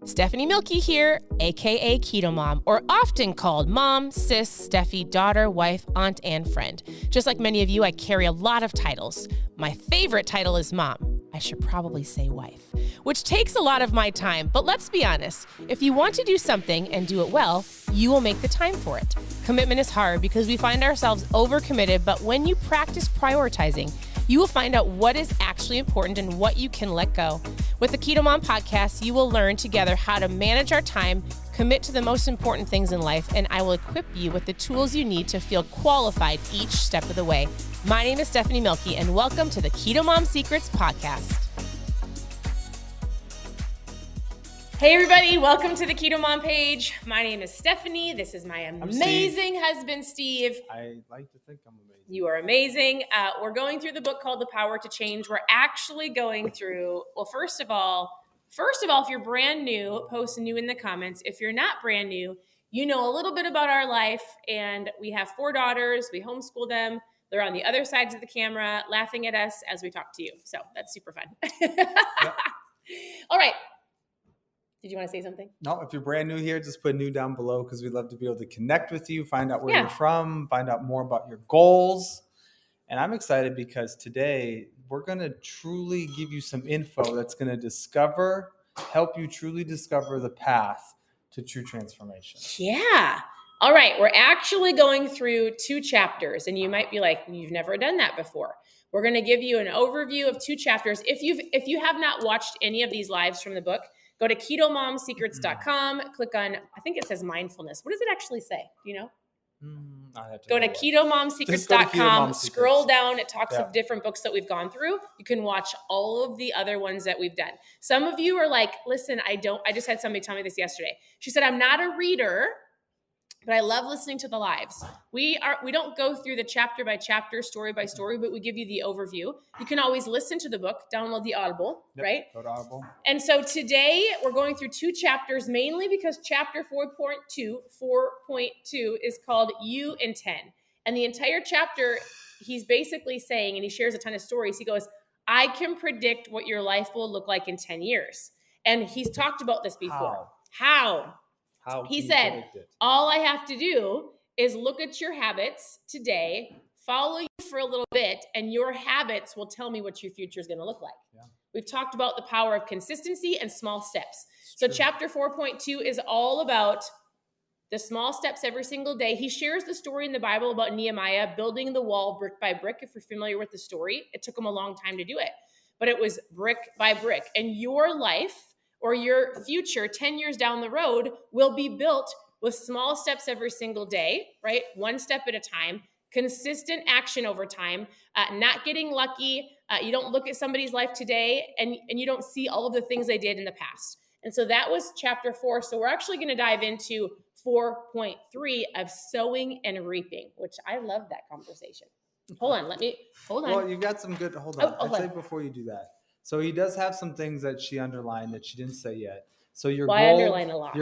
Stephanie Milky here, aka KetoMOM, or often called mom, sis, Steffi, daughter, wife, aunt, and friend. Just like many of you, I carry a lot of titles. My favorite title is mom. I should probably say wife, which takes a lot of my time. But let's be honest, if you want to do something and do it well, you will make the time for it. Commitment is hard because we find ourselves overcommitted, but when you practice prioritizing, you will find out what is actually important and what you can let go. With the KetoMOM podcast, you will learn together how to manage our time, commit to the most important things in life, and I will equip you with the tools you need to feel qualified each step of the way. My name is Stephanie Milky, and welcome to the KetoMOM Secrets podcast. Hey everybody, welcome to the KetoMOM page. My name is Stephanie. This is my amazing husband, Steve. I like to think I'm amazing. You are amazing. We're going through the book called The Power to Change. We're actually going through, well, first of all, if you're brand new, post new in the comments. If you're not brand new, you know a little bit about our life, and we have 4 daughters. We homeschool them. They're on the other sides of the camera laughing at us as we talk to you. So that's super fun. Yep. All right. Did you want to say something? No, if you're brand new here, just put new down below because we'd love to be able to connect with you, find out where you're from, find out more about your goals. And I'm excited because today we're going to truly give you some info that's going to help you truly discover the path to true transformation. Yeah. All right. We're actually going through 2 chapters, and you might be like, you've never done that before. We're going to give you an overview of 2 chapters. If you have not watched any of these lives from the book, go to ketomomsecrets.com, click on, I think it says mindfulness. What does it actually say? Do you know? Go to ketomomsecrets.com, scroll down. It talks of different books that we've gone through. You can watch all of the other ones that we've done. Some of you are like, listen, I just had somebody tell me this yesterday. She said, I'm not a reader, but I love listening to the lives. We don't go through the chapter by chapter, story by story, but we give you the overview. You can always listen to the book, download the Audible, right? Go to Audible. And so today we're going through 2 chapters, mainly because chapter 4.2 is called You in 10. And the entire chapter, he's basically saying, and he shares a ton of stories. He goes, I can predict what your life will look like in 10 years. And he's talked about this before. How? He said, all I have to do is look at your habits today, follow you for a little bit, and your habits will tell me what your future is going to look like. Yeah. We've talked about the power of consistency and small steps. So chapter 4.2 is all about the small steps every single day. He shares the story in the Bible about Nehemiah building the wall brick by brick. If you're familiar with the story, it took him a long time to do it, but it was brick by brick. And your life or your future 10 years down the road will be built with small steps every single day, right? 1 step at a time, consistent action over time, not getting lucky. You don't look at somebody's life today and you don't see all of the things they did in the past. And so that was chapter 4. So we're actually going to dive into 4.3 of sowing and reaping, which I love that conversation. Hold on. Well, you've got some good, hold on. I'd say before you do that. So he does have some things that she underlined that she didn't say yet. So your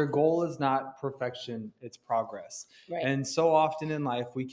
goal is not perfection, it's progress. Right. And so often in life, we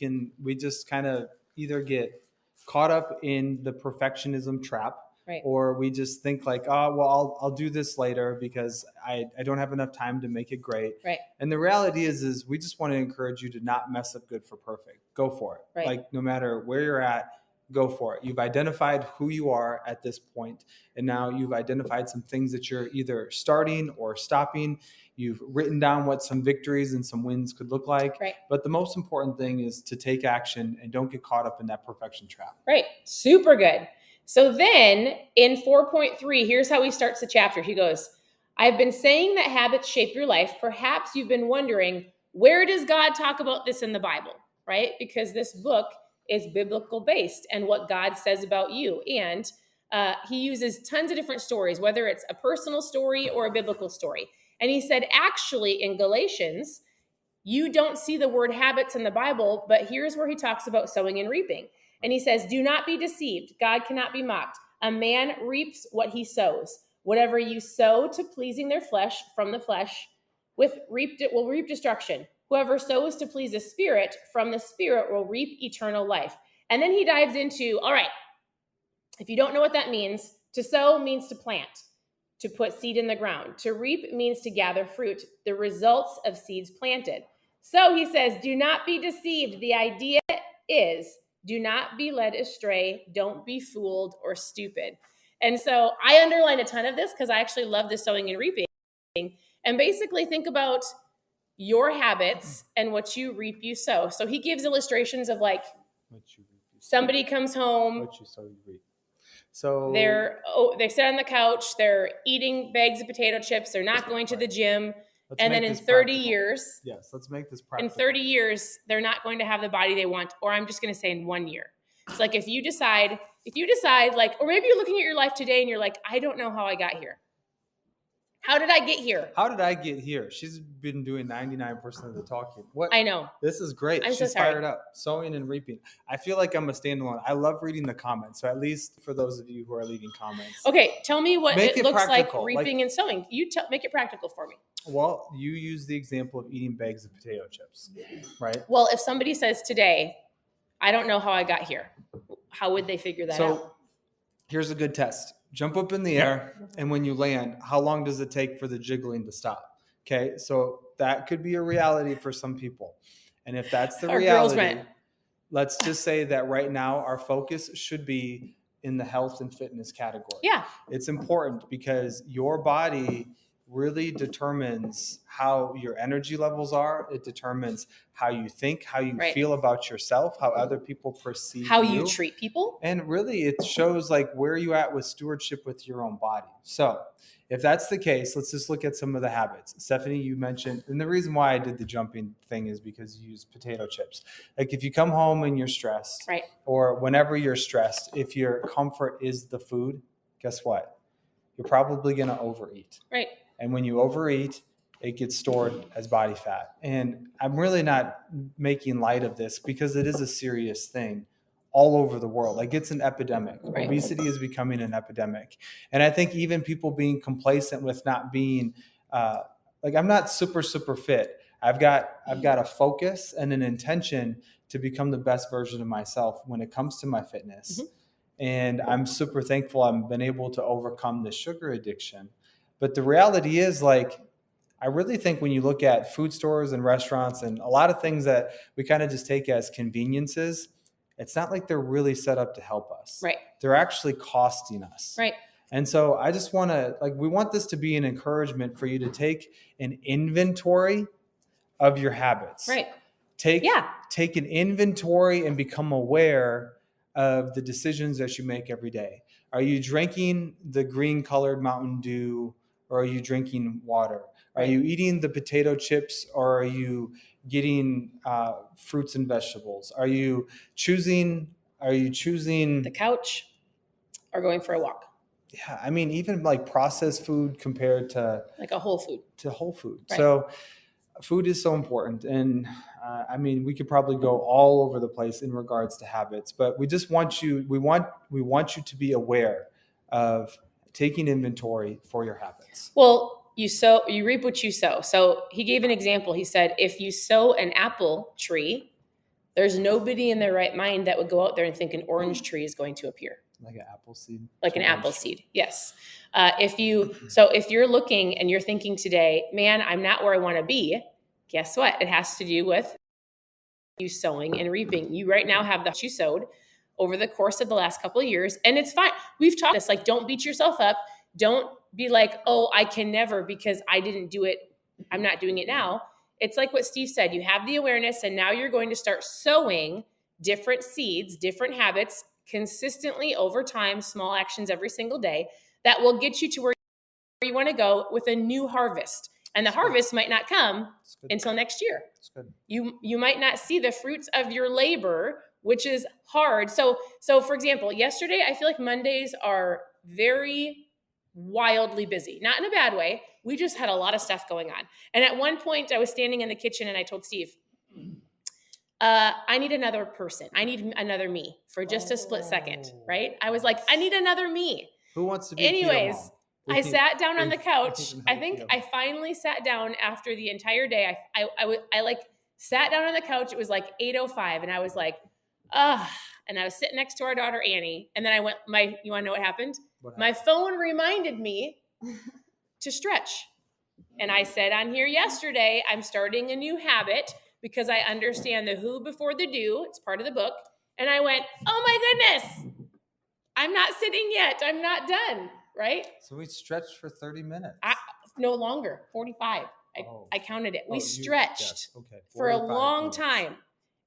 just kind of either get caught up in the perfectionism trap, right, or we just think like, oh, well, I'll do this later because I don't have enough time to make it great. Right. And the reality is we just want to encourage you to not mess up good for perfect. Go for it. Right. Like no matter where you're at, go for it. You've identified who you are at this point, and now you've identified some things that you're either starting or stopping. You've written down what some victories and some wins could look like. Right. But the most important thing is to take action and don't get caught up in that perfection trap. Right. Super good. So then in 4.3, here's how he starts the chapter. He goes, I've been saying that habits shape your life. Perhaps you've been wondering, where does God talk about this in the Bible? Right? Because this book is biblical based and what God says about you. And he uses tons of different stories, whether it's a personal story or a biblical story. And he said, actually, in Galatians, you don't see the word habits in the Bible, but here's where he talks about sowing and reaping. And he says, do not be deceived. God cannot be mocked. A man reaps what he sows. Whatever you sow to pleasing their flesh from the flesh will reap destruction. Whoever sows to please the Spirit from the Spirit will reap eternal life. And then he dives into, all right, if you don't know what that means, to sow means to plant. to put seed in the ground. To reap means to gather fruit, the results of seeds planted. So he says, do not be deceived. The idea is, do not be led astray. Don't be fooled or stupid. And so I underline a ton of this because I actually love the sowing and reaping. And basically think about your habits and what you reap, you sow. So he gives illustrations of like somebody comes home. What you sow, you reap. So they sit on the couch. They're eating bags of potato chips. They're not going to the gym. And then in 30 years, yes, let's make this practical. In 30 years, they're not going to have the body they want. Or I'm just going to say in 1 year. It's like if you decide like, or maybe you're looking at your life today and you're like, I don't know how I got here. How did I get here? How did I get here? She's been doing 99% of the talking. What? I know. This is great. She's fired up. Sowing and reaping. I feel like I'm a standalone. I love reading the comments. So at least for those of you who are leaving comments. Okay, tell me what it looks like reaping and sowing. You make it practical for me. Well, you use the example of eating bags of potato chips, right? Well, if somebody says today, I don't know how I got here, how would they figure that out? So here's a good test. Jump up in the air, and when you land, how long does it take for the jiggling to stop? Okay, so that could be a reality for some people. And if that's the reality, let's just say that right now our focus should be in the health and fitness category. Yeah. It's important because your body really determines how your energy levels are. It determines how you think, how you feel about yourself, how other people perceive how you treat people. And really it shows like where you at with stewardship with your own body. So if that's the case, let's just look at some of the habits. Stephanie, you mentioned, and the reason why I did the jumping thing is because you use potato chips. Like if you come home and you're stressed, or whenever you're stressed, if your comfort is the food, guess what? You're probably going to overeat. Right. And when you overeat, it gets stored as body fat. And I'm really not making light of this because it is a serious thing all over the world. Like it's an epidemic. Right. Obesity is becoming an epidemic. And I think even people being complacent with not being, like I'm not super fit. I've got a focus and an intention to become the best version of myself when it comes to my fitness. Mm-hmm. And I'm super thankful I've been able to overcome the sugar addiction. But the reality is, like, I really think when you look at food stores and restaurants and a lot of things that we kind of just take as conveniences, it's not like they're really set up to help us. Right. They're actually costing us. Right. And so I just want to, like, we want this to be an encouragement for you to take an inventory of your habits. Right. Take an inventory and become aware of the decisions that you make every day. Are you drinking the green colored Mountain Dew? Or are you drinking water? Are you eating the potato chips or are you getting fruits and vegetables? Are you choosing the couch or going for a walk? Yeah, I mean, even like processed food compared to like a whole food. To whole food. Right. So food is so important. And I mean, we could probably go all over the place in regards to habits, but we just want you, we want you to be aware of taking inventory for your habits. Well, you reap what you sow. So he gave an example. He said, if you sow an apple tree, there's nobody in their right mind that would go out there and think an orange tree is going to appear. Like an apple seed? Like an apple seed, yes. If you're looking and you're thinking today, man, I'm not where I want to be, guess what? It has to do with you sowing and reaping. You right now have you sowed over the course of the last couple of years. And it's fine. We've talked this, like, don't beat yourself up. Don't be like, oh, I can never because I didn't do it. I'm not doing it now. It's like what Steve said. You have the awareness and now you're going to start sowing different seeds, different habits consistently over time, small actions every single day that will get you to where you want to go with a new harvest. And the harvest might not come until next year. You might not see the fruits of your labor, which is hard. So for example, yesterday, I feel like Mondays are very wildly busy, not in a bad way. We just had a lot of stuff going on. And at one point I was standing in the kitchen and I told Steve, I need another person. I need another me for just a split second, right? I was like, I need another me. Who wants to be Anyways, KetoMOM? I sat down on the couch. I think I finally sat down after the entire day. I like sat down on the couch. It was like 8:05 and I was like, and I was sitting next to our daughter, Annie. And then I went, you want to know what happened? My phone reminded me to stretch. And I said on here yesterday, I'm starting a new habit because I understand the who before the do. It's part of the book. And I went, oh my goodness, I'm not sitting yet. I'm not done, right? So we stretched for 30 minutes. No longer, 45. I counted it. We stretched for a long time.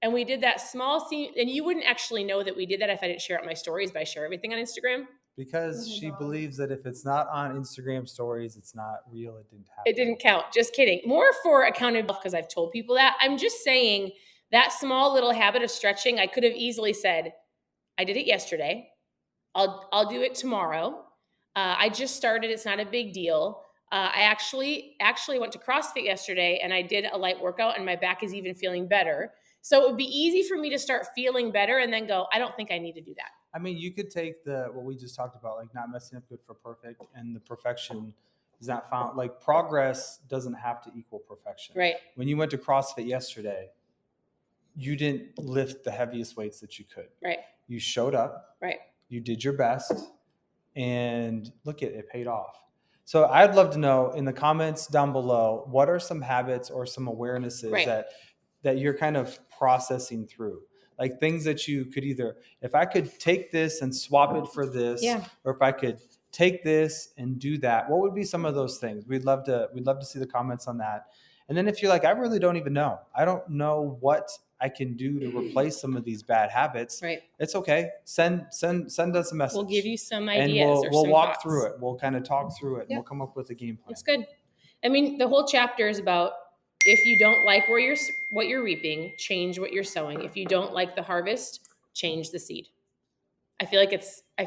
And we did that small scene. And you wouldn't actually know that we did that if I didn't share it my stories, but I share everything on Instagram. Because she believes that if it's not on Instagram stories, it's not real. It didn't happen. It didn't count. Just kidding. More for accountability because I've told people that. I'm just saying that small little habit of stretching, I could have easily said, I did it yesterday. I'll do it tomorrow. I just started. It's not a big deal. I actually went to CrossFit yesterday and I did a light workout and my back is even feeling better. So it would be easy for me to start feeling better and then go, I don't think I need to do that. I mean, you could take what we just talked about, like not messing up good for perfect, and the perfection is not found. Like progress doesn't have to equal perfection. Right. When you went to CrossFit yesterday, you didn't lift the heaviest weights that you could. Right. You showed up. Right. You did your best, and look at it paid off. So I'd love to know in the comments down below, what are some habits or some awarenesses that you're kind of processing through? Like things that you could either, if I could take this and swap it for this, or if I could take this and do that, what would be some of those things? We'd love to see the comments on that. And then if you're like, I really don't even know, I don't know what I can do to replace some of these bad habits. Right. It's okay. Send us a message. We'll give you some ideas, and we'll walk through it. We'll kind of talk through it and we'll come up with a game plan. It's good. I mean, the whole chapter is about, if you don't like what you're reaping, change what you're sowing. If you don't like the harvest, change the seed. I feel like it's, I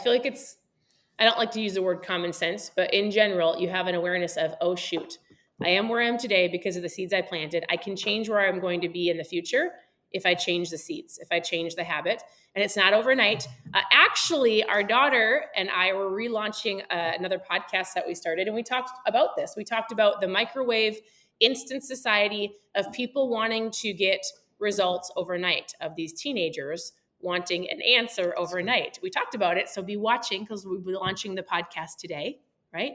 don't like to use the word common sense, but in general, you have an awareness of, oh shoot, I am where I am today because of the seeds I planted. I can change where I'm going to be in the future if I change the seeds, if I change the habit. And it's not overnight. Actually, our daughter and I were relaunching another podcast that we started, and we talked about this. We talked about the microwave instant society of people wanting to get results overnight, of these teenagers wanting an answer overnight. We talked about it, so be watching because we'll be launching the podcast today, right?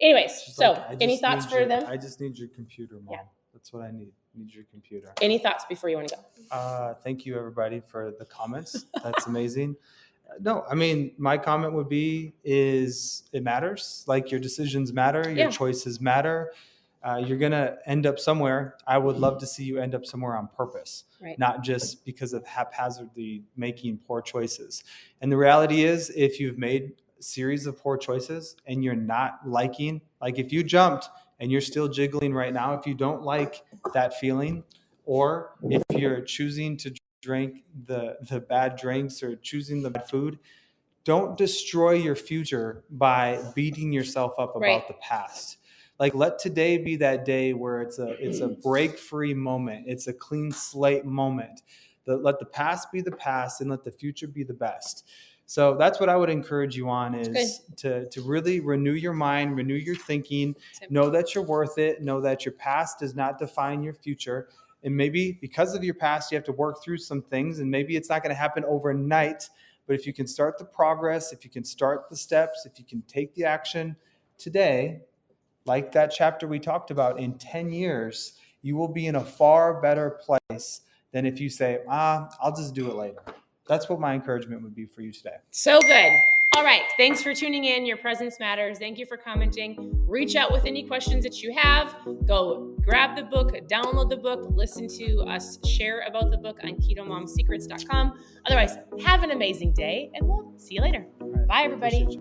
Anyways, so any thoughts for them? I just need your computer, Mom. Yeah. That's what I need. I need your computer. Any thoughts before you want to go? Thank you, everybody, for the comments. That's amazing. No, I mean, my comment would be is it matters. Like your decisions matter. Your choices matter. You're going to end up somewhere. I would love to see you end up somewhere on purpose, not just because of haphazardly making poor choices. And the reality is, if you've made a series of poor choices and you're not liking, like if you jumped and you're still jiggling right now, if you don't like that feeling, or if you're choosing to drink the bad drinks or choosing the bad food, don't destroy your future by beating yourself up about the past. Like, let today be that day where it's a break-free moment. It's a clean slate moment. Let the past be the past and let the future be the best. So that's what I would encourage you on, is to really renew your mind, renew your thinking, know that you're worth it, know that your past does not define your future. And maybe because of your past, you have to work through some things, and maybe it's not going to happen overnight. But if you can start the progress, if you can start the steps, if you can take the action today, like that chapter we talked about, in 10 years, you will be in a far better place than if you say, I'll just do it later. That's what my encouragement would be for you today. So good. All right. Thanks for tuning in. Your presence matters. Thank you for commenting. Reach out with any questions that you have. Go grab the book, download the book, listen to us share about the book on KetoMomSecrets.com. Otherwise, have an amazing day, and we'll see you later. Right. Bye, everybody.